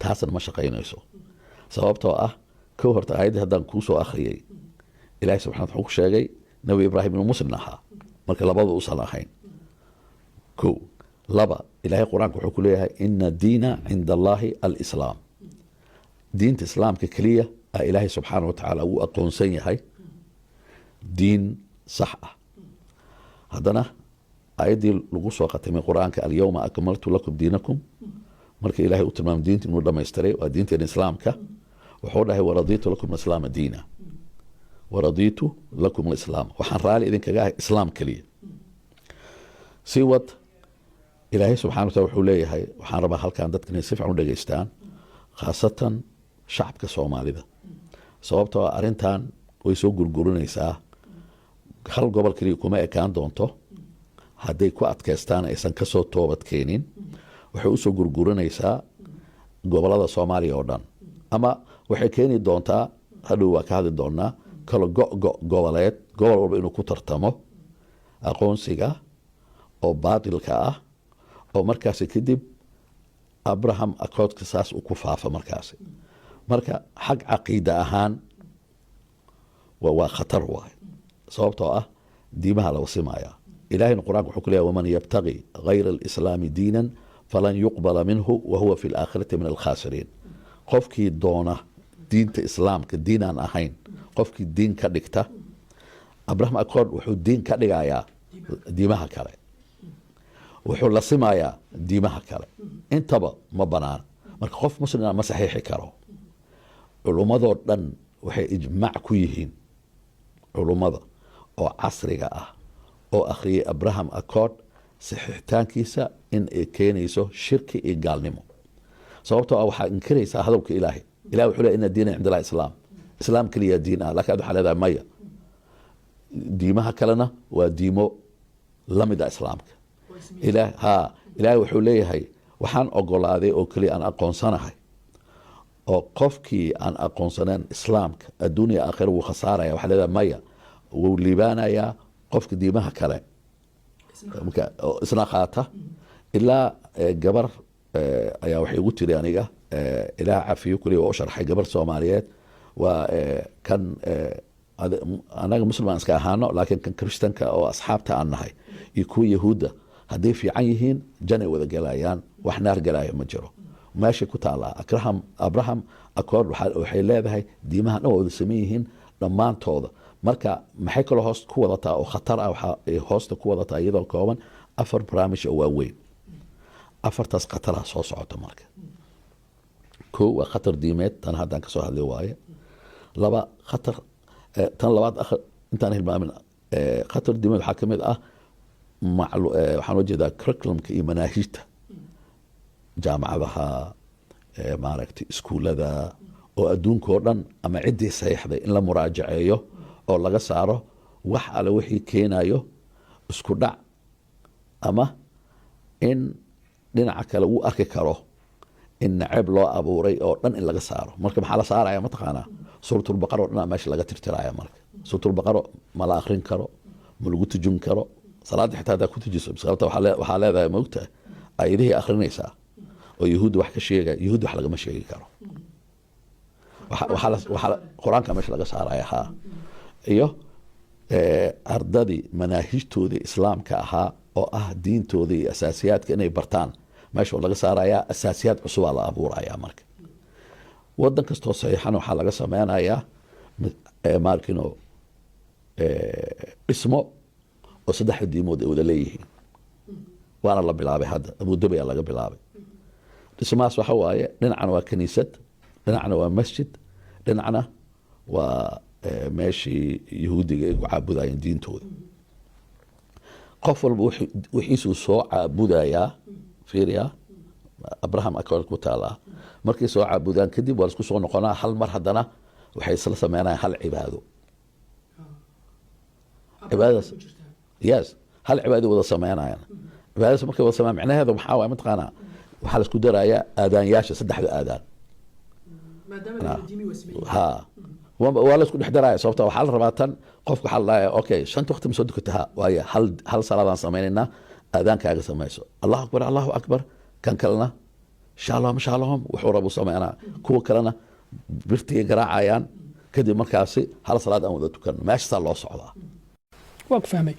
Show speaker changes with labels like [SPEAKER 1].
[SPEAKER 1] taasna ma shaqaynayso sababtoo ah kow horta aayaddii haddaan kuu soo akhriyey ilaahay subxana wuxuu ku sheegay nabi ibraahim inuu muslim ahaa marka labada usan ahayn kow laba ilaahay qur-aanka wuxuu ku leeyahay ina diina cinda allaahi alislaam diinta islaamka keliya ilaahay subxaana watacaala uu aqoonsan yahay diin sax ah haddana aayaddii lagu soo qatimay qur-aanka alyawma akmaltu lakum diinakum marka ilahay uu tilmaamay diinta inuu dhamaystiray waa diinteena islaamka wuxuu dhahay waradiitu lakum alislaama diina waradiitu lakum alislaam waxaan raali idinkaga ahay islaam keliya si wad ilaahay subxana watala wuxuu leeyahay waxaan rabaa halkan dadka inay si fiican u dhegaystaan khaasatan shacabka soomaalida sababtoo arrintan way soo gurgurinaysaa hal gobol keliya kuma ekaan doonto hadday ku adkaystaan aysan ka soo toobad keenin waxay usoo gurgurinaysaa gobolada soomaaliya oo dhan ama waxay keeni doontaa hadhow waa ka hadli doonaa kala goboleed gobol walba inuu ku tartamo aqoonsiga oo baatilka ah oo markaasi kadib abraham akoodka saas uu ku faafa markaasi marka xag caqiida ahaan waa khatar waay sababtoo ah diimaha la wasimaya ilahayna qur-aanka wuxuu ku leeyahay waman yabtagi gayra alislaami diinan falan yuqbala minhu wahuwa fi laakhirati min alkhaasiriin qofkii doona diinta islaamka diin aan ahayn qofkii diin ka dhigta abraham akood wuxuu diin ka dhigayaa diimaha kale wuxuu la simayaa diimaha kale intaba ma banaan marka qof muslima ma saxiixi karo culummadoo dhan waxay ijmaac ku yihiin culummada oo casriga ah oo akhriyay abraham akood saxiixitaankiisa in ay keenayso shirki iyo gaalnimo sababtoo ah waxaa inkiraysaa hadalka ilaahay ilahi wuxuu leey ina diina cind allahi islaam islaam keliya diin ah laakiin ad waxaa leedahay maya diimaha kalena waa diimo lamid a islaamka ilaahay wuxuu leeyahay waxaan ogolaaday oo keliya aan aqoonsanahay oo qofkii aan aqoonsaneen islaamka adduuniya aakhira wuu khasaaraya waxaa leedahay maya wuu liibaanayaa qofka diimaha kale isna qaata ilaa gabar ayaa waxay ugu tiri aniga ilaah cafiyo kuliya waa u sharxay gabar soomaaliyeed waa kan anaga muslim aan iska ahaano laakiin kan kristanka oo asxaabta aan nahay iyo kuwa yahuudda hadday fiican yihiin janay wada gelayaan wax naar galaayo ma jiro meeshay ku taallaa abraham akood waxay leedahay diimaha dhan waa wada saman yihiin dhammaantooda marka maxay kaloo hoos ku wadataa oo khatar ah waxay hoosta ku wadataa iyadoo kooban 4 barnaamij oo waaweyn 4taas khataraha soo socota marka kow waa khatar diimeed tan haddaan kasoo hadlay waaye laba khatar tan labaad intaan hilmaamin khatar diimeed waxaa ka mid ah waxaan ujeedaa curriculumka iyo manaahijta jaamacadaha maaragtay iskuullada oo adduunka oo dhan ama ciddii saxiixday in la muraajaceeyo oo laga saaro wax alle wixii keenayo isku dhac ama in dhinaca kale uu arki karo in nacab loo abuuray oo dhan in laga saaro marka maxaa la saaraya mataqaanaa suuratulbaqara oo dhan meesha laga tirtiraya marka suuratulbaqara ma la akrin karo ma lagu tujin karo salaadda xitaa haddaa ku tujiso sababta waxaa leedahay maogtahay ayadihii akrinaysaa oo yahuudda wax ka sheegaya yahuudda wax lagama sheegi karo qur-aanka meesha laga saaraya haa iyo ardadii manaahijtoodii islaamka ahaa oo ah diintooda iyo asaasiyaadka inay bartaan meesha laga saarayaa asaasiyaad cusubaa la abuuraya marka wadan kastoo saxiixan waxaa laga sameynayaa markino dhismo oo 3 diimood ay wada leeyihiin waana la bilaabay hadda abudabi ayaa laga bilaabay dhismahaas waxa waaye dhinacna waa kaniisad dhinacna waa masjid dhinacna waa meeshii yahuudiga ay ku caabudayeen diintooda qof walba wixiisuu soo caabudayaa fiiriya abraham akood ku taalaa markay soo caabudaan kadib waa laisku soo noqonaa hal mar haddana waxay isla sameynayaan hal cibaado cibaadadaas yes hal cibaado wada sameynayaan cibaadadaas markay wada sameeyaan macnaheedu maxaa waaye mataqaanaa waxaa la isku darayaa aadaanyaasha 3 aadaan ha waa la isku dhex daraya sababta waxaa la rabaa tan qofka waxaa la dhahayaa okay 5 waqti ma soo dukataha waaye hal salaadaan sameynaynaa aadaankaaga samayso allahu akbar kan kalena shalom shalom wuxuu rabu sameynaa kuwa kalena birtiga garaacayaan kadib markaasi hal salaad aan wada tukanno meeshaasaa loo socdaa
[SPEAKER 2] waa ku fahmay